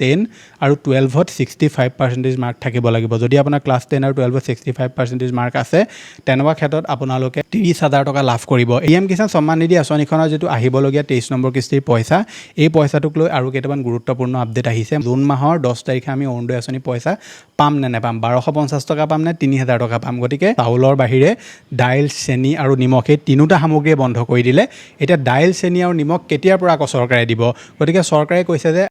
10 আৰু 12ত 65% মাৰ্ক থাকিব লাগিব। যদি আপোনাৰ ক্লাছ 10 আৰু 12ত 65% মাৰ্ক আছে তেনেকুৱা ক্ষেত্ৰত আপোনালোকে 30,000 টকা লাভ কৰিব। PM কিষাণ সন্মান নিধি আঁচনিখনৰ যিটো আহিবলগীয়া 23 নম্বৰ কিস্তিৰ পইচা, এই পইচাটোক লৈ আৰু কেইটামান গুৰুত্বপূৰ্ণ আপডেট আহিছে। জুন মাহৰ 10 তাৰিখে আমি অৰুণোদয় আঁচনি পইচা পাম নে নেপাম, 1250 টকা পাম নে 3000 টকা পাম। গতিকে চাউলৰ বাহিৰে দাইল, চেনি আৰু নিমখ এই তিনিটা সামগ্ৰীয়ে বন্ধ কৰি দিলে। এতিয়া দাইল, চেনি আৰু নিমখ কেতিয়াৰ পৰা আকৌ চৰকাৰে দিব? গতিকে চৰকাৰে কৈছে যে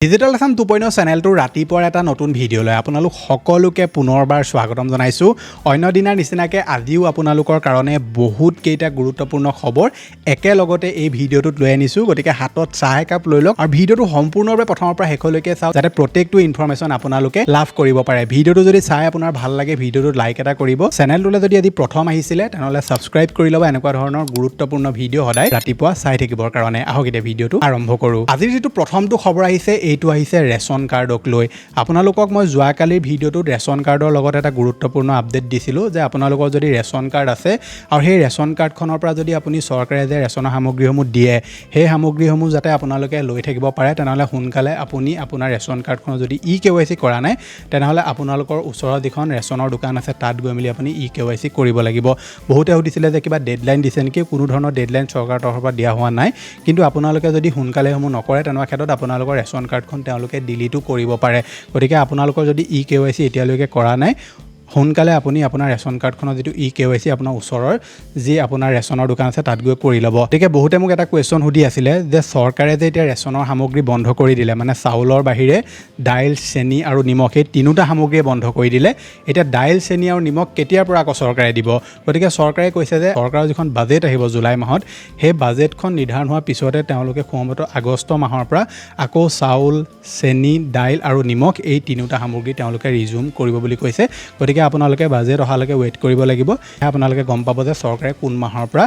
ডিজিটেল আসাম 2.0 চেনেলটোৰ ৰাতিপুৱাৰ এটা নতুন ভিডিঅ'লৈ আপোনালোক সকলোকে পুনৰবাৰ স্বাগতম জনাইছোঁ। অন্য দিনাৰ নিচিনাকৈ আজিও আপোনালোকৰ কাৰণে বহুত কেইটা গুৰুত্বপূৰ্ণ খবৰ একেলগতে এই ভিডিঅ'টোত লৈ আনিছোঁ। গতিকে হাতত চাহ একাপ লৈ লওক আৰু ভিডিঅ'টো সম্পূৰ্ণৰূপে প্ৰথমৰ পৰা শেষলৈকে চাওক, যাতে প্ৰত্যেকটো ইনফৰমেশ্যন আপোনালোকে লাভ কৰিব পাৰে। ভিডিঅ'টো যদি চাই আপোনাৰ ভাল লাগে ভিডিঅ'টোত লাইক এটা কৰিব। চেনেলটোলৈ যদি আজি প্ৰথম আহিছিলে তেনেহ'লে ছাবস্ক্ৰাইব কৰি ল'ব এনেকুৱা ধৰণৰ গুৰুত্বপূৰ্ণ ভিডিঅ' সদায় ৰাতিপুৱা চাই থাকিবৰ কাৰণে। আহক এতিয়া ভিডিঅ'টো আৰম্ভ কৰোঁ। আজিৰ যিটো প্ৰথমটো খবৰ আহিছে এইটো আহিছে ৰেচন কাৰ্ডক লৈ। আপোনালোকক মই যোৱাকালিৰ ভিডিঅ'টোত ৰেচন কাৰ্ডৰ লগত এটা গুৰুত্বপূৰ্ণ আপডেট দিছিলোঁ যে আপোনালোকৰ যদি ৰেচন কাৰ্ড আছে আৰু সেই ৰেচন কাৰ্ডখনৰ পৰা যদি আপুনি চৰকাৰে যে ৰেচনৰ সামগ্ৰীসমূহ দিয়ে সেই সামগ্ৰীসমূহ যাতে আপোনালোকে লৈ থাকিব পাৰে, তেনেহ'লে সোনকালে আপুনি আপোনাৰ ৰেচন কাৰ্ডখনৰ যদি KYC কৰা নাই তেনেহ'লে আপোনালোকৰ ওচৰৰ যিখন ৰেচনৰ দোকান আছে তাত গৈ মেলি আপুনি KYC কৰিব লাগিব। বহুতে সুধিছিলে যে কিবা ডেডলাইন দিছে নেকি? কোনো ধৰণৰ ডেডলাইন চৰকাৰৰ তৰফৰ পৰা দিয়া হোৱা নাই, কিন্তু আপোনালোকে যদি সোনকালে সমূহ নকৰে তেনেকুৱা ক্ষেত্ৰত আপোনালোকৰ ৰেচন কাৰ্ডখন তেওঁলোকে ডিলিটো কৰিব পাৰে। গতিকে আপোনালোকৰ যদি KYC এতিয়ালৈকে কৰা নাই, সোনকালে আপুনি আপোনাৰ ৰেচন কাৰ্ডখনৰ যিটো KYC আপোনাৰ ওচৰৰ যি আপোনাৰ ৰেচনৰ দোকান আছে তাত গৈ কৰি ল'ব। গতিকে বহুতে মোক এটা কুৱেশ্যন সুধি আছিলে যে চৰকাৰে যে এতিয়া ৰেচনৰ সামগ্ৰী বন্ধ কৰি দিলে, মানে চাউলৰ বাহিৰে দাইল, চেনি আৰু নিমখ এই তিনিটা সামগ্ৰীয়ে বন্ধ কৰি দিলে, এতিয়া দাইল, চেনি আৰু নিমখ কেতিয়াৰ পৰা আকৌ চৰকাৰে দিব? গতিকে চৰকাৰে কৈছে যে চৰকাৰৰ যিখন বাজেট আহিব জুলাই মাহত, সেই বাজেটখন নিৰ্ধাৰণ হোৱাৰ পিছতে তেওঁলোকে সম্ভৱতঃ আগষ্ট মাহৰ পৰা আকৌ চাউল, চেনি, দাইল আৰু নিমখ এই তিনিটা সামগ্ৰী তেওঁলোকে ৰিজিউম কৰিব বুলি কৈছে। গতিকে আপোনালোকে বাজেট অহালৈকে ৱেইট কৰিব লাগিব। আপোনালোকে গম পাব যে চৰকাৰে কোন মাহৰ পৰা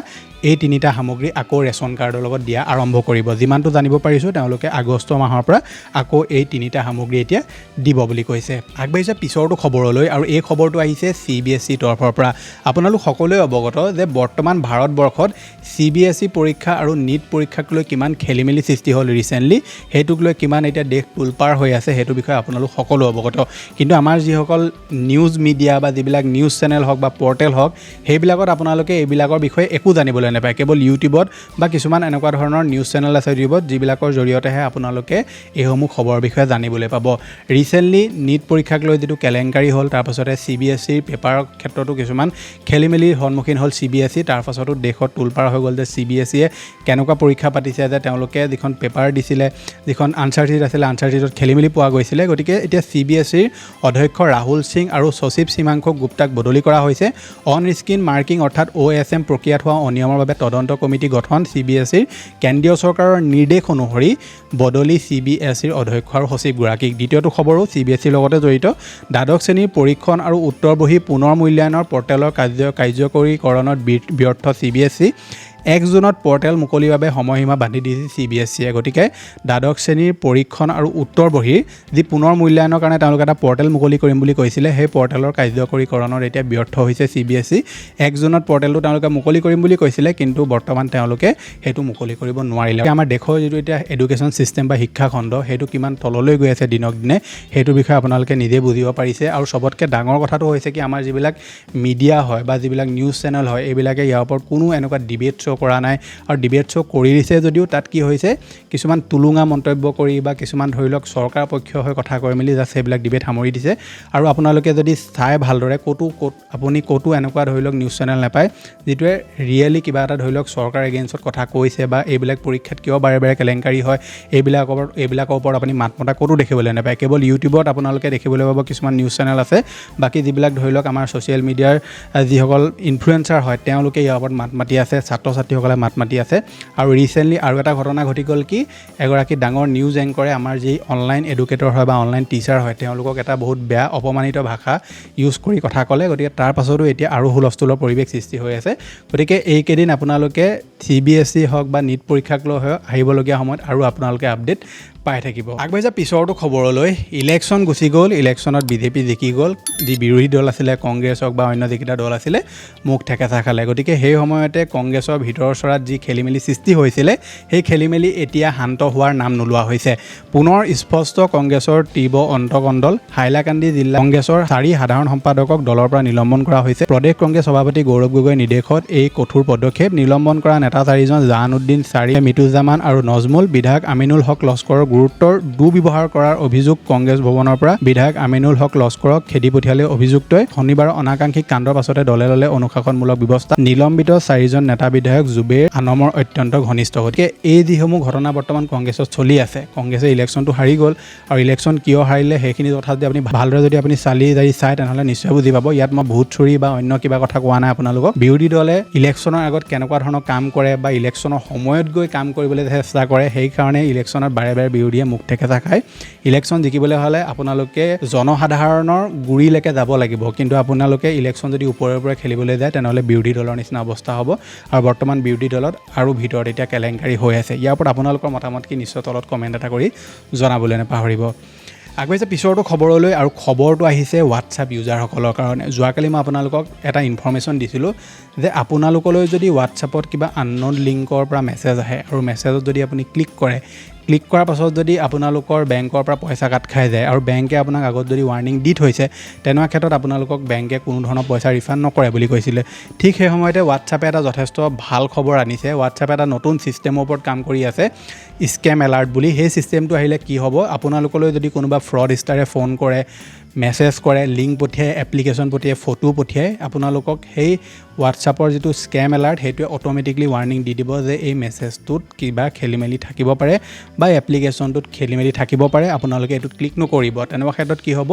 এই তিনিটা সামগ্ৰী আকৌ ৰেচন কাৰ্ডৰ লগত দিয়া আৰম্ভ কৰিব। যিমানটো জানিব পাৰিছোঁ তেওঁলোকে আগষ্ট মাহৰ পৰা আকৌ এই তিনিটা সামগ্ৰী এতিয়া দিব বুলি কৈছে। আগবাঢ়িছে পিছৰটো খবৰলৈ, আৰু এই খবৰটো আহিছে CBSE তৰফৰ পৰা। আপোনালোক সকলোৱে অৱগত যে বৰ্তমান ভাৰতবৰ্ষত CBSE পৰীক্ষা আৰু NEET পৰীক্ষাক লৈ কিমান খেলিমেলি সৃষ্টি হ'ল ৰিচেণ্টলি, সেইটোক লৈ কিমান এতিয়া দেশ তোলপাৰ হৈ আছে সেইটো বিষয়ে আপোনালোক সকলো অৱগত। কিন্তু আমাৰ যিসকল নিউজ মিডিয়া বা যিবিলাক নিউজ চেনেল হওক বা পৰ্টেল হওক, সেইবিলাকত আপোনালোকে এইবিলাকৰ বিষয়ে একো জানিবলৈ নাপায়। কেৱল ইউটিউবত বা কিছুমান এনেকুৱা ধৰণৰ নিউজ চেনেল আছে ইউটিউবত যিবিলাকৰ জৰিয়তেহে আপোনালোকে এইসমূহ খবৰৰ বিষয়ে জানিবলৈ পাব। ৰিচেণ্টলি NEET পৰীক্ষাক লৈ যিটো কেলেংকাৰী হ'ল, তাৰপাছতে CBSEৰ পেপাৰৰ ক্ষেত্ৰতো কিছুমান খেলিমেলিৰ সন্মুখীন হ'ল CBSE, তাৰপাছতো দেশত তোলপাৰ হৈ গ'ল যে CBSEয়ে কেনেকুৱা পৰীক্ষা পাতিছে, যে তেওঁলোকে যিখন পেপাৰ দিছিলে, যিখন আনচাৰ শ্বীট আছিলে, আনচাৰ শ্বীটত খেলিমেলি পোৱা গৈছিলে। গতিকে এতিয়া CBSEৰ অধ্যক্ষ ৰাহুল সিং আৰু সচিব সীমাংশু গুপ্তাক বদলি কৰা হৈছে। অন স্ক্ৰীন মাৰ্কিং অৰ্থাৎ OSM প্ৰক্ৰিয়াত হোৱা অনিয়মৰ বাবে তদন্ত কমিটি গঠন। CBSEৰ কেন্দ্ৰীয় চৰকাৰৰ নিৰ্দেশ অনুসৰি বদলি CBSEৰ অধ্যক্ষ আৰু সচিবগৰাকীক। দ্বিতীয়টো খবৰো CBSEৰ লগতে জড়িত। দ্বাদশ শ্ৰেণীৰ পৰীক্ষণ আৰু উত্তৰ বহী পুনৰ মূল্যায়নৰ পৰ্টেলৰ কাৰ্যকৰীকৰণত ব্যৰ্থ CBSE। 1 জুনত পৰ্টেল মুকলিৰ বাবে সময়সীমা বান্ধি দিছে CBSEয়ে। গতিকে দ্বাদশ শ্ৰেণীৰ পৰীক্ষণ আৰু উত্তৰ বহীৰ যি পুনৰ মূল্যায়নৰ কাৰণে তেওঁলোকে এটা পৰ্টেল মুকলি কৰিম বুলি কৈছিলে, সেই পৰ্টেলৰ কাৰ্যকৰীকৰণত এতিয়া ব্যৰ্থ হৈছে CBSE। 1 জুনত পৰ্টেলটো তেওঁলোকে মুকলি কৰিম বুলি কৈছিলে, কিন্তু বৰ্তমান তেওঁলোকে সেইটো মুকলি কৰিব নোৱাৰিলে। আমাৰ দেশৰ যিটো এতিয়া এডুকেশ্যন ছিষ্টেম বা শিক্ষাখণ্ড সেইটো কিমান তললৈ গৈ আছে দিনক দিনে, সেইটো বিষয়ে আপোনালোকে নিজে বুজিব পাৰিছে। আৰু চবতকৈ ডাঙৰ কথাটো হৈছে কি, আমাৰ যিবিলাক মিডিয়া হয় বা যিবিলাক নিউজ চেনেল হয়, এইবিলাকে ইয়াৰ ওপৰত কোনো এনেকুৱা ডিবেট শ্ব' কৰা নাই। আৰু ডিবেট শ্ব' কৰি দিছে যদিও তাত কি হৈছে, কিছুমান তুলুঙা মন্তব্য কৰি বা কিছুমান ধৰি লওক চৰকাৰ পক্ষ হৈ কথা কৈ মেলি জাষ্ট সেইবিলাক ডিবেট সামৰি দিছে। আৰু আপোনালোকে যদি চাই ভালদৰে আপুনি ক'তো এনেকুৱা ধৰি লওক নিউজ চেনেল নাপায় যিটোৱে ৰিয়েলি কিবা এটা ধৰি লওক চৰকাৰ এগেইনষ্টত কথা কৈছে বা এইবিলাক পৰীক্ষাত কিয় বাৰে বাৰে কেলেংকাৰী হয় এইবিলাকৰ ওপৰত আপুনি মাত মতা ক'তো দেখিবলৈ নাপায়। কেৱল ইউটিউবত আপোনালোকে দেখিবলৈ পাব কিছুমান নিউজ চেনেল আছে, বাকী যিবিলাক ধৰি লওক আমাৰ ছ'চিয়েল মিডিয়াৰ যিসকল ইনফ্লুৱেঞ্চাৰ হয় তেওঁলোকে ইয়াৰ ওপৰত মাত মাতি আছে, ছাত্ৰসকলে মাত মাতি আছে। আৰু ৰিচেণ্টলি আৰু এটা ঘটনা ঘটি গ'ল কি, এগৰাকী ডাঙৰ নিউজ এংকৰে আমাৰ যি অনলাইন এডুকেটৰ হয় বা অনলাইন টিচাৰ হয় তেওঁলোকক এটা বহুত বেয়া অপমানিত ভাষা ইউজ কৰি কথা ক'লে। গতিকে তাৰ পাছতো এতিয়া আৰু হুলস্থুলৰ পৰিৱেশ সৃষ্টি হৈ আছে। গতিকে এইকেইদিন আপোনালোকে CBSE হওক বা NEET পৰীক্ষাক লৈ আহিবলগীয়া সময়ত আৰু আপোনালোকে আপডেট পাই থাকিব। আগবাঢ়ি যোৱা পিছৰটো খবৰলৈ, ইলেকশ্যন গুচি গ'ল, ইলেকশ্যনত বিজেপি জিকি গ'ল, যি বিৰোধী দল আছিলে কংগ্ৰেছ হওক বা অন্য যিকেইটা দল আছিলে মুখ ঠেকেচা খালে। গতিকে সেই সময়তে কংগ্ৰেছৰ ভিতৰৰ চৰাত যি খেলি মেলি সৃষ্টি হৈছিলে সেই খেলি মেলি এতিয়া শান্ত হোৱাৰ নাম নোলোৱা হৈছে। পুনৰ স্পষ্ট কংগ্ৰেছৰ তীব্ৰ অন্তকণ্ডল, হাইলাকান্দি জিলা কংগ্ৰেছৰ 4 সাধাৰণ সম্পাদকক দলৰ পৰা নিলম্বন কৰা হৈছে। প্ৰদেশ কংগ্ৰেছ সভাপতি গৌৰৱ গগৈৰ নিৰ্দেশত এই কঠোৰ পদক্ষেপ। নিলম্বন কৰা নেতা 4জন জাহানুদ্দিন চাৰি, মিতুজামান আৰু নজমুল। বিধায়ক আমিনুল হক লস্কৰৰ গুৰুত্বৰ দুৰ্ব্যৱহাৰ কৰাৰ অভিযোগ কংগ্ৰেছ ভৱনৰ পৰা বিধায়ক আমিনুল হক লস্কৰক খেদি পঠিয়ালে অভিযুক্তই। শনিবাৰৰ অনাকাংক্ষিক কাণ্ডৰ পাছতে দলে দলে অনুশাসনমূলক ব্যৱস্থা। নিলম্বিত 4জন নেতা বিধায়ক জুবেৰ আনমৰ অত্যন্ত ঘনিষ্ঠ। গতিকে এই যিসমূহ ঘটনা বৰ্তমান কংগ্ৰেছত চলি আছে, কংগ্ৰেছে ইলেকশ্যনটো হাৰি গ'ল আৰু ইলেকশ্যন কিয় হাৰিলে সেইখিনি কথা যদি আপুনি ভালদৰে যদি আপুনি চাই তেনেহ'লে নিশ্চয় বুজি পাব। ইয়াত মই ভোট চুৰি বা অন্য কিবা কথা কোৱা নাই আপোনালোকক। বিৰোধী দলে ইলেকশ্যনৰ আগত কেনেকুৱা ধৰণৰ কাম কৰে বা ইলেকশ্যনৰ সময়ত গৈ কাম কৰিবলৈ চেষ্টা কৰে, সেইকাৰণে ইলেকশ্যনত বাৰে বাৰে বিৰোধীয়ে মুখ ঠেকেচা খায়। ইলেকশ্যন জিকিবলৈ হ'লে আপোনালোকে জনসাধাৰণৰ গুৰিলৈকে যাব লাগিব, কিন্তু আপোনালোকে ইলেকশ্যন যদি ওপৰে ওপৰে খেলিবলৈ যায় তেনেহ'লে বিৰোধী দলৰ নিচিনা অৱস্থা হ'ব। আৰু বৰ্তমান বিৰোধী দলত আৰু ভিতৰত এতিয়া কেলেংকাৰী হৈ আছে। ইয়াৰ ওপৰত আপোনালোকৰ মতামত কি নিশ্চয় তলত কমেণ্ট এটা কৰি জনাবলৈ নাপাহৰিব। আগবাঢ়িছে পিছৰটো খবৰলৈ, আৰু খবৰটো আহিছে হোৱাটছআপ ইউজাৰসকলৰ কাৰণে। যোৱাকালি মই আপোনালোকক এটা ইনফৰ্মেশ্যন দিছিলোঁ যে আপোনালোকলৈ যদি হোৱাটছআপত কিবা আনন'ন লিংকৰ পৰা মেছেজ আহে আৰু মেছেজত যদি আপুনি ক্লিক কৰাৰ পাছত যদি আপোনালোকৰ বেংকৰ পৰা পইচা কাট খাই যায় আৰু বেংকে আপোনাক আগত যদি ৱাৰ্ণিং দি থৈছে, তেনেকুৱা ক্ষেত্ৰত আপোনালোকক বেংকে কোনো ধৰণৰ পইচা ৰিফাণ্ড নকৰে বুলি কৈছিলে। ঠিক সেই সময়তে হোৱাটছআপে এটা যথেষ্ট ভাল খবৰ আনিছে। হোৱাটছআপে এটা নতুন ছিষ্টেমৰ ওপৰত কাম কৰি আছে, স্কেম এলাৰ্ট বুলি। সেই ছিষ্টেমটো আহিলে কি হ'ব, আপোনালোকলৈ যদি কোনোবা ফ্ৰড ষ্টাৰে ফোন কৰে, মেছেজ কৰে, লিংক পঠিয়াই, এপ্লিকেশ্যন পঠিয়াই, ফটো পঠিয়াই, আপোনালোকক সেই হোৱাটছআপৰ যিটো স্কেম এলাৰ্ট সেইটোৱে অট'মেটিকলি ৱাৰ্ণিং দি দিব যে এই মেছেজটোত কিবা খেলি মেলি থাকিব পাৰে বা এপ্লিকেশ্যনটোত খেলি মেলি থাকিব পাৰে, আপোনালোকে এইটোত ক্লিক নকৰিব। তেনেকুৱা ক্ষেত্ৰত কি হ'ব,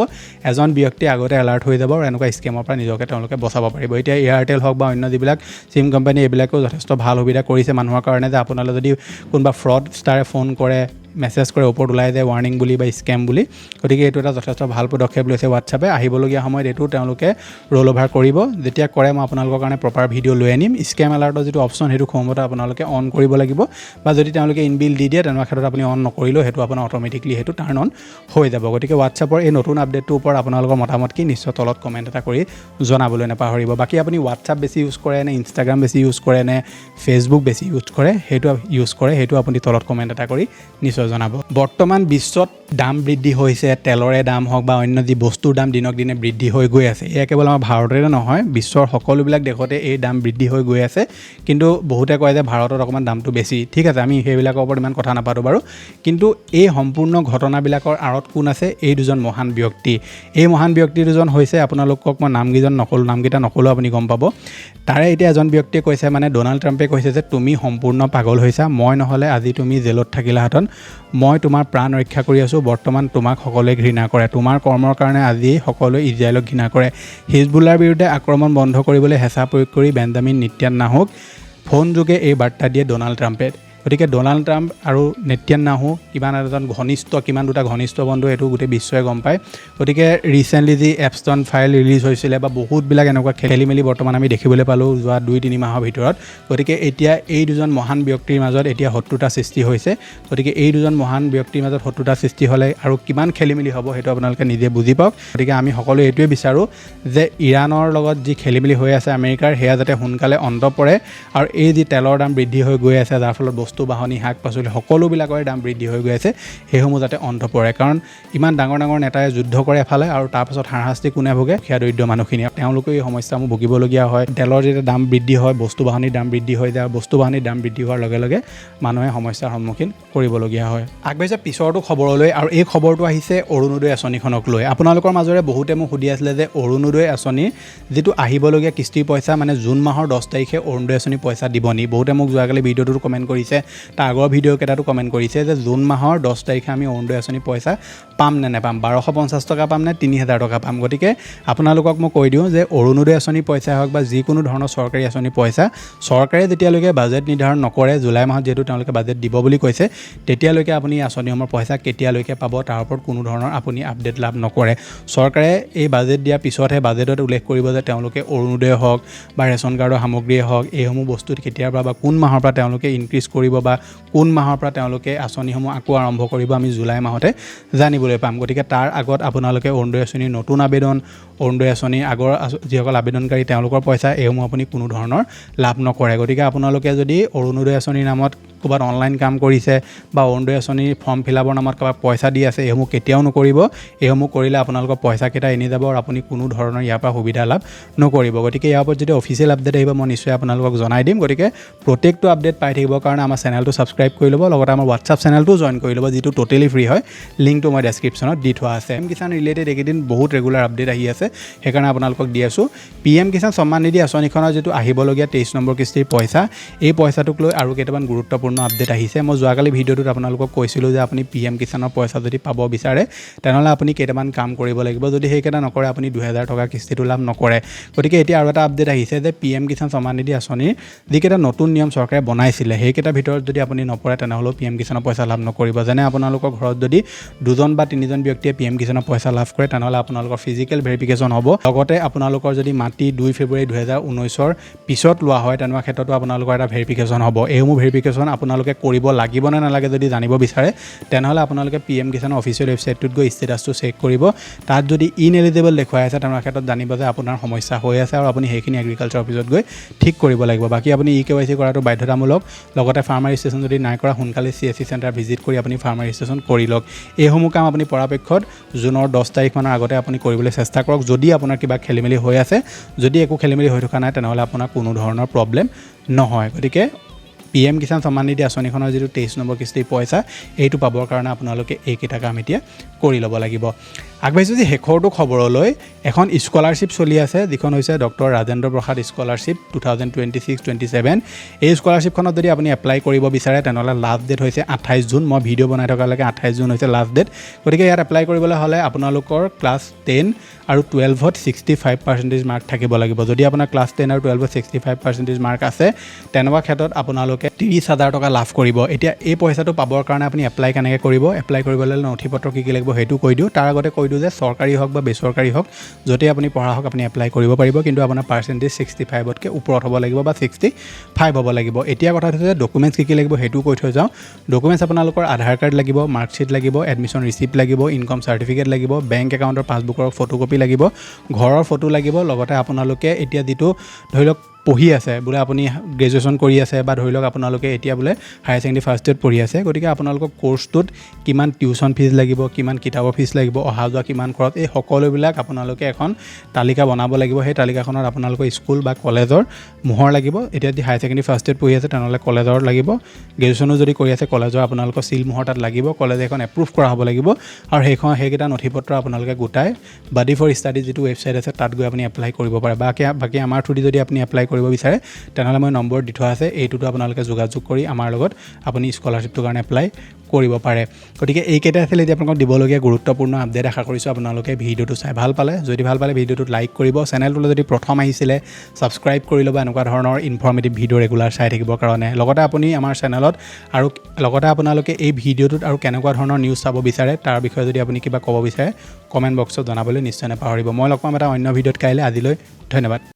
এজন ব্যক্তি আগতে এলাৰ্ট হৈ যাব আৰু এনেকুৱা স্কেমৰ পৰা নিজকে তেওঁলোকে বচাব পাৰিব। এতিয়া এয়াৰটেল হওক বা অন্য যিবিলাক চিম কোম্পানী এইবিলাকেও যথেষ্ট ভাল সুবিধা কৰিছে মানুহৰ কাৰণে, যে আপোনালোকে যদি কোনোবা ফ্ৰড ষ্টাৰে ফোন কৰে, মেছেজ কৰে, ওপৰত ওলাই যায় ৱাৰ্ণিং বুলি বা স্কেম বুলি। গতিকে এইটো এটা যথেষ্ট ভাল পদক্ষেপ লৈছে হোৱাটছআপে। আহিবলগীয়া সময়ত এইটো তেওঁলোকে ৰোল অভাৰ কৰিব। যেতিয়া কৰে মই আপোনালোকৰ কাৰণে প্ৰপাৰ ভিডিঅ' লৈ আনিম। স্কেম এলাৰ্টৰ যিটো অপশ্যন সেইটো সময়মতে আপোনালোকে অন কৰিব লাগিব, বা যদি তেওঁলোকে ইনবিল দি দিয়ে তেনেকুৱা ক্ষেত্ৰত আপুনি অন নকৰিলেও সেইটো আপোনাৰ অট'মেটিকলি সেইটো টাৰ্ণ অন হৈ যাব। গতিকে হোৱাটছআপৰ এই নতুন আপডেটটোৰ ওপৰত আপোনালোকৰ মতামত কি নিশ্চয় তলত কমেণ্ট এটা কৰি জনাবলৈ নাপাহৰিব। বাকী আপুনি হোৱাটছআপ বেছি ইউজ কৰে নে, ইনষ্টাগ্ৰাম বেছি ইউজ কৰে নে, ফেচবুক বেছি ইউজ কৰে সেইটো আপুনি তলত কমেণ্ট এটা কৰি নিশ্চয় জনাব। বৰ্তমান বিশ্বত দাম বৃদ্ধি হৈছে, তেলৰে দাম হওক বা অন্য যি বস্তুৰ দাম দিনক দিনে বৃদ্ধি হৈ গৈ আছে। এয়া কেৱল আমাৰ ভাৰতৰে নহয়, বিশ্বৰ সকলোবিলাক দেশতে এই দাম বৃদ্ধি হৈ গৈ আছে। কিন্তু বহুতে কয় যে ভাৰতত অকণমান দামটো বেছি। ঠিক আছে, আমি সেইবিলাকৰ ওপৰত ইমান কথা নাপাতোঁ বাৰু, কিন্তু এই সম্পূৰ্ণ ঘটনাবিলাকৰ আঁৰত কোন আছে, এই দুজন মহান ব্যক্তি। এই মহান ব্যক্তি দুজন হৈছে, আপোনালোকক মই নামকেইটা নক'লেও আপুনি গম পাব। তাৰে এতিয়া এজন ব্যক্তিয়ে কৈছে, মানে ডনাল্ড ট্ৰাম্পে কৈছে যে তুমি সম্পূৰ্ণ পাগল হৈছা, মই নহ'লে আজি তুমি জেলত থাকিলাহেঁতেন, মই তোমাৰ প্ৰাণ ৰক্ষা কৰি আছোঁ। বৰ্তমান তোমাক সকলোৱে ঘৃণা কৰে, তোমাৰ কৰ্মৰ কাৰণে আজি সকলোৱে ইজৰাইলক ঘৃণা কৰে। হিজবুল্লাৰ বিৰুদ্ধে আক্ৰমণ বন্ধ কৰিবলৈ হেঁচা প্ৰয়োগ কৰি বেঞ্জামিন নেতান্যাহুক ফোনযোগে এই বাৰ্তা দিয়ে ডনাল্ড ট্ৰাম্পে। গতিকে ডনাল্ড ট্ৰাম্প আৰু নেতান্যাহু কিমান দুটা ঘনিষ্ঠ বন্ধু, এইটো গোটেই বিশ্বই গম পায়। গতিকে ৰিচেণ্টলি যি এপষ্টন ফাইল ৰিলিজ হৈছিলে বা বহুতবিলাক এনেকুৱা খেলি মেলি বৰ্তমান আমি দেখিবলৈ পালোঁ যোৱা 2-3 মাহৰ ভিতৰত। গতিকে এতিয়া এই দুজন মহান ব্যক্তিৰ মাজত এতিয়া শত্ৰুতা সৃষ্টি হৈছে। গতিকে এই দুজন মহান ব্যক্তিৰ মাজত শত্ৰুতা সৃষ্টি হ'লে আৰু কিমান খেলি মেলি হ'ব সেইটো আপোনালোকে নিজে বুজি পাওক। গতিকে আমি সকলোৱে এইটোৱে বিচাৰোঁ যে ইৰাণৰ লগত যি খেলি মেলি হৈ আছে আমেৰিকাৰ, সেয়া যাতে সোনকালে অন্ত পৰে, আৰু এই যি তেলৰ দাম বৃদ্ধি হৈ গৈ আছে, যাৰ ফলত বস্তু বাহনি, শাক পাচলি সকলোবিলাকৰে দাম বৃদ্ধি হৈ গৈ আছে, সেইসমূহ যাতে অন্ত পৰে। কাৰণ ইমান ডাঙৰ ডাঙৰ নেতাই যুদ্ধ কৰে এফালে, আৰু তাৰপাছত হাৰাশাস্তি কোনে ভোগে, সেয়া দৰিদ্ৰ মানুহখিনিয়ে। তেওঁলোকেও এই সমস্যাসমূহ ভুগিবলগীয়া হয়। তেলৰ যেতিয়া দাম বৃদ্ধি হয়, বস্তু বাহনিৰ দাম বৃদ্ধি হৈ যায়, আৰু বস্তু বাহনিৰ দাম বৃদ্ধি হোৱাৰ লগে লগে মানুহে সমস্যাৰ সন্মুখীন কৰিবলগীয়া হয়। আগবাঢ়িছে পিছৰটো খবৰলৈ, আৰু এই খবৰটো আহিছে অৰুণোদয় আঁচনিখনক লৈ। আপোনালোকৰ মাজৰে বহুতে মোক সুধি আছিলে যে অৰুণোদয় আঁচনিৰ যিটো আহিবলগীয়া কিস্তিৰ পইচা, মানে জুন মাহৰ 10 তাৰিখে অৰুণোদয় আঁচনি পইচা দিব নি। বহুতে মোক যোৱাকালি ভিডিঅ'টোত কমেণ্ট কৰিছে, তাৰ আগৰ ভিডিঅ' কেইটাতো কমেণ্ট কৰিছে যে জুন মাহৰ 10 তাৰিখে আমি অৰুণোদয় আঁচনি পইচা পাম নে নেপাম, 1250 টকা পাম নে 3000 টকা পাম। গতিকে আপোনালোকক মই কৈ দিওঁ যে অৰুণোদয় আঁচনি পইচা হওক বা যিকোনো ধৰণৰ চৰকাৰী আঁচনি পইচা, চৰকাৰে যেতিয়ালৈকে বাজেট নিৰ্ধাৰণ নকৰে, জুলাই মাহত যিহেতু তেওঁলোকে বাজেট দিব বুলি কৈছে, তেতিয়ালৈকে আপুনি আঁচনিসমূহৰ পইচা কেতিয়ালৈকে পাব তাৰ ওপৰত কোনো ধৰণৰ আপুনি আপডেট লাভ নকৰে। চৰকাৰে এই বাজেট দিয়াৰ পিছতহে বাজেটত উল্লেখ কৰিব যে তেওঁলোকে অৰুণোদয় হওক বা ৰেচন কাৰ্ডৰ সামগ্ৰীয়ে হওক, এইসমূহ বস্তুত কেতিয়াৰ পৰা বা কোন মাহৰ পৰা তেওঁলোকে ইনক্ৰিজ কৰিব বা কোন মাহৰ পৰা তেওঁলোকে আঁচনিসমূহ আকৌ আৰম্ভ কৰিব আমি জুলাই মাহতে জানিবলৈ পাম। গতিকে তাৰ আগত আপোনালোকে অৰুণোদয় আঁচনিৰ নতুন আবেদন, অৰুণোদয় আঁচনিৰ আগৰ যিসকল আবেদনকাৰী তেওঁলোকৰ পইচা এইসমূহ আপুনি কোনো ধৰণৰ লাভ নকৰে। গতিকে আপোনালোকে যদি অৰুণোদয় আঁচনিৰ নামত ক'ৰবাত অনলাইন কাম কৰিছে বা অৰুণোদয় আঁচনিৰ ফৰ্ম ফিলাপৰ নামত ক'ৰবাত পইচা দি আছে, এইসমূহ কেতিয়াও নকৰিব। এইসমূহ কৰিলে আপোনালোকৰ পইচাকেইটা এনে যাব আৰু আপুনি কোনো ধৰণৰ ইয়াৰ পৰা সুবিধা লাভ নকৰিব। গতিকে ইয়াৰ ওপৰত যদি অফিচিয়েল আপডেট আহিব মই নিশ্চয় আপোনালোকক জনাই দিম। গতিকে প্ৰত্যেকটো আপডেট পাই থাকিবৰ কাৰণে আমাৰ চেনেলটো ছাবস্ক্ৰাইব কৰি ল'ব, লগতে আমাৰ হোৱাটছআপ চেনেলটোও জইন কৰি ল'ব, যিটো টোটেলি ফ্ৰী হয়। লিংকটো মই ডেছক্ৰিপশ্যনত দি থোৱা আছে। PM কিষাণ ৰিলেটেড এইকেইদিন বহুত ৰেগুলাৰ আপডেট আহি আছে, সেইকাৰণে আপোনালোকক দি আছোঁ। PM কিষাণ সন্মান নিধি আঁচনিখনৰ যিটো আহিবলগীয়া 23 নম্বৰ কিস্তিৰ পইচা, এই পইচাটোক লৈ আৰু কেইটামান গুৰুত্বপূৰ্ণ আপডেট আহিছে। মই যোৱাকালি ভিডিঅ'টোত আপোনালোকক কৈছিলোঁ যে আপুনি PM কিষাণৰ পইচা যদি পাব বিচাৰে তেনেহ'লে আপুনি কেইটামান কাম কৰিব লাগিব। যদি সেইকেইটা নকৰে আপুনি 2000 টকা কিস্তিটো লাভ নকৰে। গতিকে এতিয়া আৰু এটা আপডেট আহিছে যে PM কিষাণ সন্মান নিধি আঁচনিৰ যিকেইটা নতুন নিয়ম চৰকাৰে বনাইছিলে সেইকেইটাৰ ভিতৰত যদি আপুনি নপৰে তেনেহ'লেও PM কিষাণৰ পইচা লাভ নকৰিব। যেনে আপোনালোকৰ ঘৰত যদি 2জন বা 3জন ব্যক্তিয়ে PM কিষাণৰ পইচা লাভ কৰে তেনেহ'লে আপোনালোকৰ ফিজিকেল ভেৰিফিকেশ্যন হ'ব। লগতে আপোনালোকৰ যদি মাটি 2 ফেব্ৰুৱাৰী 2019ৰ পিছত লোৱা হয় তেনেকুৱা ক্ষেত্ৰতো আপোনালোকৰ এটা ভেৰিফিকেশ্যন হ'ব। এইসমূহ ভেৰিফিকেশ্যন আপোনালোকে কৰিব লাগিব নে নালাগে যদি জানিব বিচাৰে তেনেহ'লে আপোনালোকে PM কিষাণৰ অফিচিয়েল ৱেবছাইটটোত গৈ ষ্টেটাছটো চেক কৰিব। তাত যদি ইনএলিজিবল দেখুৱাই আছে তেনেকুৱা ক্ষেত্ৰত জানিব যে আপোনাৰ সমস্যা হৈ আছে আৰু আপুনি সেইখিনি এগ্ৰিকালচাৰ অফিচত গৈ ঠিক কৰিব লাগিব। বাকী আপুনি KYC কৰাটো বাধ্যতামূলক। লগতে ফাৰ্মাৰ ৰেজিষ্ট্ৰেশ্যন যদি নাই কৰা সোনকালে CSC চেণ্টাৰ ভিজিট কৰি আপুনি ফাৰ্মাৰ ৰেজিষ্ট্ৰেশ্যন কৰি লওক। এইসমূহ কাম আপুনি পৰাপক্ষত জুনৰ 10 তাৰিখমানৰ আগতে আপুনি কৰিবলৈ চেষ্টা কৰক। যদি আপোনাৰ কিবা খেলিমেলি হৈ আছে, যদি একো খেলিমেলি হৈ থকা নাই তেনেহ'লে আপোনাৰ কোনো ধৰণৰ প্ৰব্লেম নহয়। গতিকে PM কিষাণ সন্মান নিধি আঁচনিখনৰ যিটো 23 নম্বৰ কিস্তিৰ পইচা এইটো পাবৰ কাৰণে আপোনালোকে এইকেইটা কাম এতিয়া কৰি ল'ব লাগিব। আগবাঢ়িছোঁ যে শেষৰটো খবৰলৈ। এখন স্কলাৰশ্বিপ চলি আছে যিখন হৈছে ডক্টৰ ৰাজেন্দ্ৰ প্ৰসাদ স্কলাৰশ্বিপ 2026-27। এই স্কলাৰশ্বিপখনত যদি আপুনি এপ্লাই কৰিব বিচাৰে তেনেহ'লে লাষ্ট ডেট হৈছে 28 জুন। মই ভিডিঅ' বনাই থকালৈকে 28 জুন হৈছে লাষ্ট ডেট। গতিকে ইয়াত এপ্লাই কৰিবলৈ হ'লে আপোনালোকৰ ক্লাছ 10 আৰু 12ত 65% মাৰ্ক থাকিব লাগিব। যদি আপোনাৰ ক্লাছ 10 আৰু 12ত 65% মাৰ্ক আছে তেনেকুৱা ক্ষেত্ৰত আপোনালোকে 30,000 টকা লাভ কৰিব। এতিয়া এই পইচাটো পাবৰ কাৰণে আপুনি এপ্লাই কেনেকৈ কৰিব, এপ্লাই কৰিবলৈ হ'লে নথি পত্ৰ কি লাগিব সেইটো কৈ দিওঁ। তাৰ আগতে কৈ দিওঁ যে চৰকাৰী হওক বা বেচৰকাৰী হওক য'তেই আপুনি পঢ়া হওক আপুনি এপ্লাই কৰিব পাৰিব, কিন্তু আপোনাৰ পাৰ্চেণ্টেজ 65তকৈ ওপৰত হ'ব লাগিব বা 65 হ'ব লাগিব। এতিয়া কথা হৈছে যে ডকুমেণ্টছ কি লাগিব সেইটোও কৈ থৈ যাওঁ। ডকুমেণ্টছ আপোনালোকৰ আধাৰ কাৰ্ড লাগিব, মাৰ্কশ্বিট লাগিব, এডমিশ্যন ৰিচিপ্ট লাগিব, ইনকম চাৰ্টিফিকেট লাগিব, বেংক একাউণ্টৰ পাছবুকৰ ফটোকপি লাগিব, ঘৰৰ ফটো লাগিব। লগতে আপোনালোকে এতিয়া যিটো ধৰি লওক পঢ়ি আছে বোলে, আপুনি গ্ৰেজুৱেশ্যন কৰি আছে বা ধৰি লওক আপোনালোকে এতিয়া বোলে হায়াৰ ছেকেণ্ডেৰী ফাৰ্ষ্ট ইয়েৰত পঢ়ি আছে, গতিকে আপোনালোকৰ কোৰ্চটোত কিমান টিউশ্যন ফিজ লাগিব, কিমান কিতাপৰ ফিজ লাগিব, অহা যোৱা কিমান খৰচ, এই সকলোবিলাক আপোনালোকে এখন তালিকা বনাব লাগিব। সেই তালিকাখনত আপোনালোকৰ স্কুল বা কলেজৰ মোহৰ লাগিব। এতিয়া যদি হায়াৰ ছেকেণ্ডেৰী ফাৰ্ষ্ট ইয়েৰত পঢ়ি আছে তেনেহ'লে কলেজৰ লাগিব, গ্ৰেজুৱেশ্যনো যদি কৰি আছে কলেজৰ আপোনালোকৰ চিল মোহৰ তাত লাগিব, কলেজ এখন এপ্ৰুভ কৰা হ'ব লাগিব। আৰু সেইকেইটা নথি পত্ৰ আপোনালোকে গোটাই বাডি ফৰ ষ্টাডি যিটো ৱেবছাইট আছে তাত গৈ আপুনি এপ্লাই কৰিব পাৰে। বাকী আমাৰ থ্ৰুদি যদি আপুনি এপ্লাই কৰিব বিচাৰে তেনেহ'লে মই নম্বৰ দি থোৱা আছে, এইটোতো আপোনালোকে যোগাযোগ কৰি আমাৰ লগত আপুনি স্কলাৰশ্বিপটোৰ কাৰণে এপ্লাই কৰিব পাৰে। গতিকে এইকেইটা আছিলে এতিয়া আপোনালোকক দিবলগীয়া গুৰুত্বপূৰ্ণ আপডেট। আশা কৰিছোঁ আপোনালোকে ভিডিঅ'টো চাই ভাল পালে। যদি ভাল পালে ভিডিঅ'টোত লাইক কৰিব, চেনেলটোলৈ যদি প্ৰথম আহিছিলে ছাবস্ক্ৰাইব কৰি ল'ব এনেকুৱা ধৰণৰ ইনফৰ্মেটিভ ভিডিঅ' ৰেগুলাৰ চাই থাকিবৰ কাৰণে। লগতে আপুনি আমাৰ চেনেলত আৰু লগতে আপোনালোকে এই ভিডিঅ'টোত আৰু কেনেকুৱা ধৰণৰ নিউজ চাব বিচাৰে তাৰ বিষয়ে যদি আপুনি কিবা ক'ব বিচাৰে কমেণ্ট বক্সত জনাবলৈ নিশ্চয় নাপাহৰিব। মই লগ পাম এটা অন্য ভিডিঅ'ত কাইলৈ। আজিলৈ ধন্যবাদ।